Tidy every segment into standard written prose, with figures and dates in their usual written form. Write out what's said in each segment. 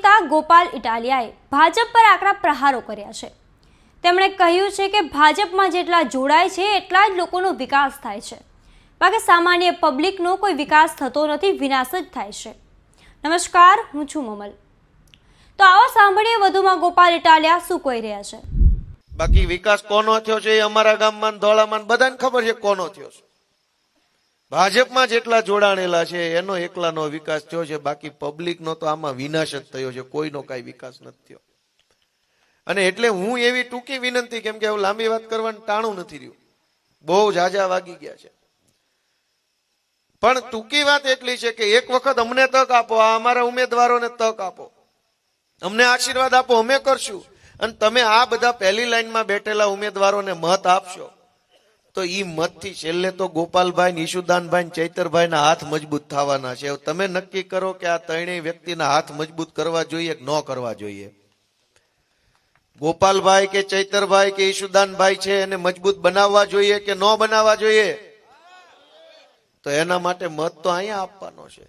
નેતા ગોપાલ ઇટાલિયાએ ભાજપ પર આકરા પ્રહારો કર્યા છે। તેમણે કહ્યું છે કે ભાજપમાં જેટલા જોડાય છે એટલા જ લોકોનો વિકાસ થાય છે, બાકી સામાન્ય પબ્લિકનો કોઈ વિકાસ થતો નથી, વિનાશ જ થાય છે। નમસ્કાર, હું છું મમલ। તો આવો સાંભળીએ વધુમાં ગોપાલ ઇટાલિયા શું કહી રહ્યા છે। બાકી વિકાસ કોનો થયો છે એ અમારા ગામમાં ધોળામાં બધાને ખબર છે કોનો થયો છે। ભાજપમાં જેટલા જોડાણેલા છે એનો એકલાનો વિકાસ થયો છે, બાકી પબ્લિકનો તો આમાં વિનાશ જ થયો છે, કોઈનો કાંઈ વિકાસ નથી થયો। અને એટલે હું એવી ટૂંકી વિનંતી, કેમ કે લાંબી વાત કરવાનું ટાણું નથી રહ્યું, બહુ ઝાઝા વાગી ગયા છે, પણ ટૂંકી વાત એટલી છે કે એક વખત અમને તક આપો, આ અમારા ઉમેદવારોને તક આપો, અમને આશીર્વાદ આપો, અમે કરશું। અને તમે આ બધા પહેલી લાઈનમાં બેઠેલા ઉમેદવારોને મત આપશો તો ઈ મતથી છેલ્લે તો ગોપાલભાઈ, ઈશુદાનભાઈ, ચૈતરભાઈના હાથ મજબૂત થવાના છે। તમે નક્કી કરો કે આ ત્રણેય વ્યક્તિના હાથ મજબૂત કરવા જોઈએ કે ન કરવા જોઈએ। ગોપાલભાઈ કે ચૈતરભાઈ કે ઈશુદાનભાઈ છે એને મજબૂત બનાવવા જોઈએ કે ન બનાવવા જોઈએ? તો એના માટે મત તો અહીંયા આપવાનો છે।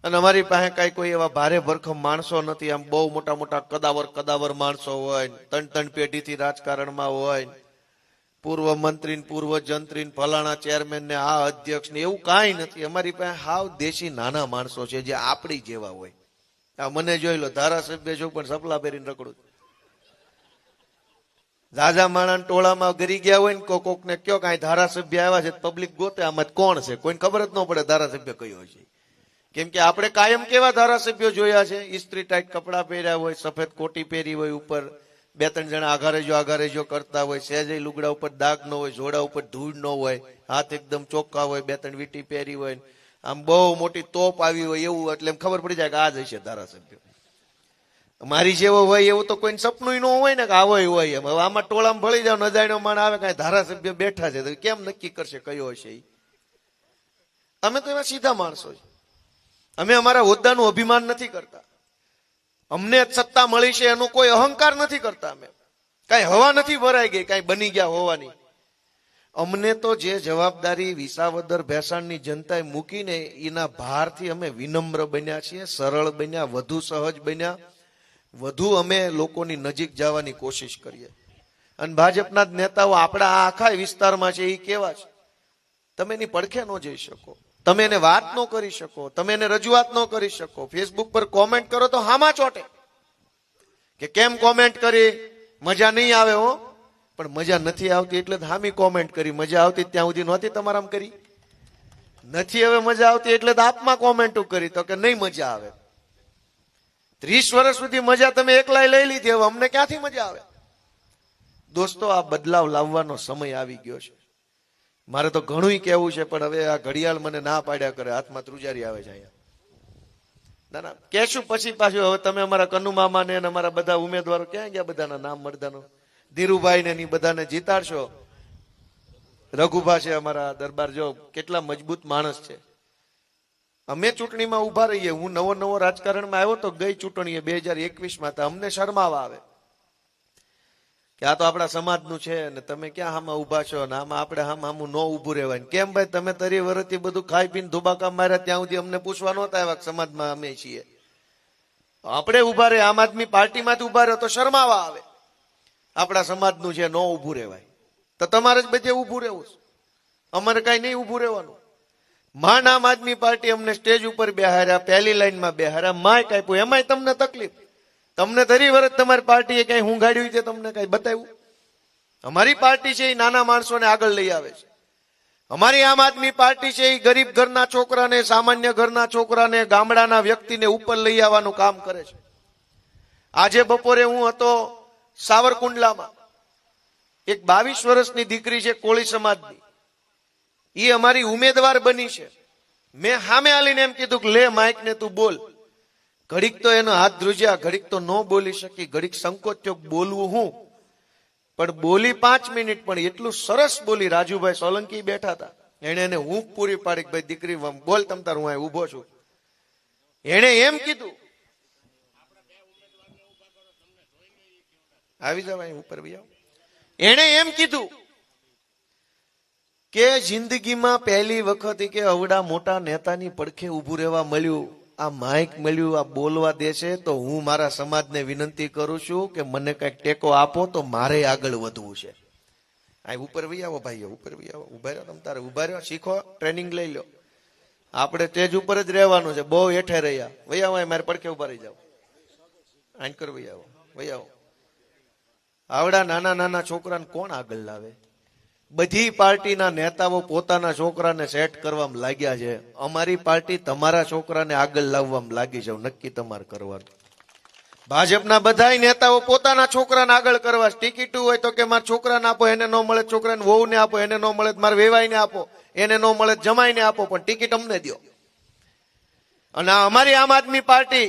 અને અમારી પાસે કઈ કોઈ એવા ભારે ભરખમ માણસો નથી, આમ બહુ મોટા મોટા કદાવર માણસો હોય, ત્રણ પેઢીથી રાજકારણમાં હોય, પૂર્વ મંત્રી, પૂર્વ જંત્રી, ફલાણા ચેરમેન ને આ અધ્યક્ષ ને એવું કાંઈ નથી। અમારી પાસે હાવ દેશી નાના માણસો છે જે આપણી જેવા હોય। આ મને જોઈ લો, ધારાસભ્ય છું પણ સપલા પહેરીને રખડું। ઝાઝા માણસ ટોળામાં ગરી ગયા હોય ને કોક ને કયો કાંઈ ધારાસભ્ય આવ્યા છે, પબ્લિક ગોતે આમાં કોણ છે, કોઈને ખબર જ ન પડે ધારાસભ્ય કયો છે। કેમ કે આપણે કાયમ કેવા ધારાસભ્યો જોયા છે, ઇસ્ત્રી ટાઈટ કપડા પહેર્યા હોય, સફેદ કોટી પહેરી હોય, ઉપર બે ત્રણ જણા આઘારેજો કરતા હોય, સહેજે લુગડા ઉપર દાગ ન હોય, જોડા ઉપર ધૂળ ન હોય, હાથ એકદમ ચોખ્ખા હોય, બે ત્રણ વીટી પહેરી હોય, આમ બહુ મોટી તોપ આવી હોય એવું, એટલે એમ ખબર પડી જાય કે આ જ હશે ધારાસભ્ય। મારી જેવો હોય એવું તો કોઈ સપનું ન હોય ને કે આવો હોય એમ। હવે આમાં ટોળામાં ભળી જાવ, નજાણ્યો માણ આવે, કાંઈ ધારાસભ્ય બેઠા છે તો કેમ નક્કી કરશે કયો હશે? અમે તો એવા સીધા માણસો છે, અમે અમારા હોદ્દાનું અભિમાન નથી કરતા, અમને સત્તા મળી છે એનો કોઈ અહંકાર નથી કરતા, અમે કઈ હવા નથી ભરાઈ ગઈ કઈ બની ગયા હોવાની। અમને તો જે જવાબદારી વિસાવદર ભેસાણની જનતાએ મૂકીને એના ભારથી અમે વિનમ્ર બન્યા છીએ, સરળ બન્યા, વધુ સહજ બન્યા, વધુ અમે લોકોની નજીક જવાની કોશિશ કરીએ। અને ભાજપના જ નેતાઓ આપણા આ આખા વિસ્તારમાં છે એ કેવા છે, તમે એની પડખે ન જઈ શકો, તમે એને વાત ન કરી શકો, તમે એને રજૂઆત ન કરી શકો। ફેસબુક પર કોમેન્ટ કરો તો હામાં ચોટે કે કેમ કોમેન્ટ કરી, મજા નહીં આવે હો, પણ મજા નથી આવતી એટલે હામી કોમેન્ટ કરી, મજા આવતી ત્યાં સુધી નહોતી તમારામાં કરી, નથી હવે મજા આવતી એટલે આપમાં કોમેન્ટો કરી તો કે નહીં મજા આવે। 30 વર્ષ સુધી મજા તમે એકલાય લઈ લીધી, હવે અમને ક્યાંથી મજા આવે? દોસ્તો, આ બદલાવ લાવવાનો સમય આવી ગયો છે। મારે તો ઘણું કેવું છે પણ હવે આ ઘડિયાળ મને ના પાડ્યા કરે, હાથમાં ત્રુજારી આવે છે અહીંયા। ના કેશું પછી પાછું। હવે તમે અમારા કનુ મામા ને અમારા બધા ઉમેદવારો ક્યાં ગયા, બધાના નામ મરદાનો, ધીરુભાઈ ને બધાને જીતાડશો। રઘુભા છે અમારા દરબાર, જો કેટલા મજબૂત માણસ છે। અમે ચૂંટણીમાં ઉભા રહીએ, હું નવો રાજકારણમાં આવ્યો તો ગઈ ચૂંટણીએ 2021માં, અમને શરમાવા આવે કે આ તો આપણા સમાજનું છે ને તમે ક્યાં હામાં ઉભા છો, ને આમાં આપણે હામું ન ઉભું રહેવાય। કેમ ભાઈ, તમે 30 વર્ષથી બધું ખાઈ પીને ધુબાકા માર્યા, ત્યાં સુધી અમને પૂછવા નહોતા આવ્યા સમાજમાં અમે છીએ, આપણે ઉભા રહે, આમ આદમી પાર્ટીમાંથી ઉભા રહે તો શરમાવા આવે, આપણા સમાજનું છે ન ઉભું રહેવાય, તો તમારે જ બધે ઉભું રહેવું, અમારે કઈ નહીં ઉભું રહેવાનું। માંડ આમ આદમી પાર્ટી અમને સ્ટેજ ઉપર બેહાર્યા, પહેલી લાઈનમાં બેહાર્યા, માઇક આપ્યું, એમાંય તમને તકલીફ। તમને 30 વર્ષ તમારી પાર્ટીએ કઈ હુંગાડ્યું છે, તમને કઈ બતાવ્યું? અમારી પાર્ટી છે એ નાના માણસોને આગળ લઈ આવે છે, અમારી આમ આદમી પાર્ટી છે એ ગરીબ ઘરના છોકરાને, સામાન્ય ઘરના છોકરાને, ગામડાના વ્યક્તિને ઉપર લઈ આવવાનું કામ કરે છે। આજે બપોરે હું હતો સાવરકુંડલામાં, એક 22 વર્ષની દીકરી છે કોળી સમાજની, એ અમારી ઉમેદવાર બની છે। મેં સામે આલીને એમ કીધું કે લે માઇક ને તું બોલ, ઘડીક તો એનો હાથ ધ્રુજ્યા, ઘડીક તો ન બોલી શકી, ઘડીક સંકોચ થયો બોલવું હું, પણ બોલી 5 મિનિટ, પણ એટલું સરસ બોલી। રાજુભાઈ સોલંકી બેઠા હતા, એને એને ઊંઘ પૂરી પાડી કે ભાઈ દીકરી બોલ તમ તાર, હું અહીં ઉભો છું। એને એમ કીધું, આવી જાવ અહીં ઉપર ભાઈ, એને એમ કીધું કે જિંદગીમાં પહેલી વખત કે અવડા મોટા નેતાની પડખે ઉભું રહેવા મળ્યું, આ માઇક મળ્યું, આ બોલવા દેશે તો હું મારા સમાજને વિનંતી કરું છું કે મને કઈક ટેકો આપો તો મારે આગળ વધવું છે. આ ઉપર વહી આવો ભાઈઓ, ઉપર વહી આવો, ઉભા રહ્યો, તમે તારે ઉભા રહ્યો, શીખો, ટ્રેનિંગ લઈ લો. આપણે તેજ ઉપર જ રહેવાનું છે, બહુ હેઠે રહ્યા. વહી આવો, મારે પડખે ઉભા રહી જાઓ, આંકર વહી આવો, વહી આવો. આવડા નાના નાના છોકરાને કોણ આગળ લાવે? બધી પાર્ટીના નેતાઓ પોતાના છોકરાને સેટ કરવામાં લાગ્યા છે. અમારી પાર્ટી તમારા છોકરાને આગળ લાવવામાં લાગી છે, નક્કી તમારે કરવાનું. ભાજપના બધા નેતાઓ પોતાના છોકરાને આગળ કરવા, ટિકિટ હોય તો કે મારા છોકરાને આપો, એને ન મળે છોકરાને વહુને આપો, એને ન મળે મારા વેવાઈને આપો, એને ન મળે જમાઈને આપો, પણ ટિકિટ અમને દો. અને અમારી આમ આદમી પાર્ટી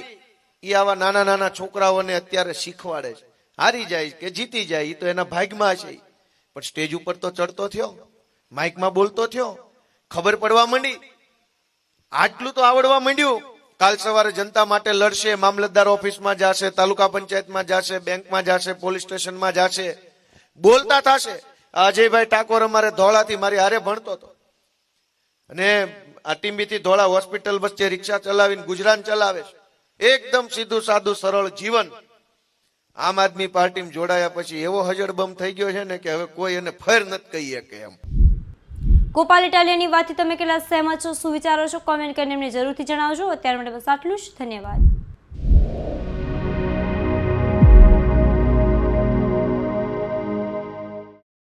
એ આવા નાના નાના છોકરાઓને અત્યારે શીખવાડે છે. હારી જાય કે જીતી જાય એ તો એના ભાગમાં છે, પણ સ્ટેજ ઉપર તો ચડતો થયો, માઇકમાં બોલતો થયો, ખબર પડવા માંડી, આટલું તો આવડવા માંડ્યું. કાલ સવારે જનતા માટે લડશે, મામલતદાર ઓફિસમાં જશે, તાલુકા પંચાયતમાં જશે, બેંકમાં જશે, પોલીસ સ્ટેશનમાં જશે, બોલતા થશે. અજયભાઈ ઠાકોર અમારે ધોળાથી મારી હારે ભણતો હતો અને આ ટીંબીથી ધોળા હોસ્પિટલ વચ્ચે રિક્ષા ચલાવીને ગુજરાન ચલાવે છે. એકદમ સીધું સાદું સરળ જીવન. આમ આદમી પાર્ટીમાં જોડાયા પછી એવો હજડબમ થઈ ગયો છે ને કે હવે કોઈ એને ફેર નથી કહી શકે એમ. ગોપાલ ઇટાલિયાની વાતથી તમે કેટલા સહેમત છો, શું વિચારો છો, કોમેન્ટ કરીને એમને જરૂરથી જણાવજો. અત્યાર માટે બસ આટલું જ. ધન્યવાદ.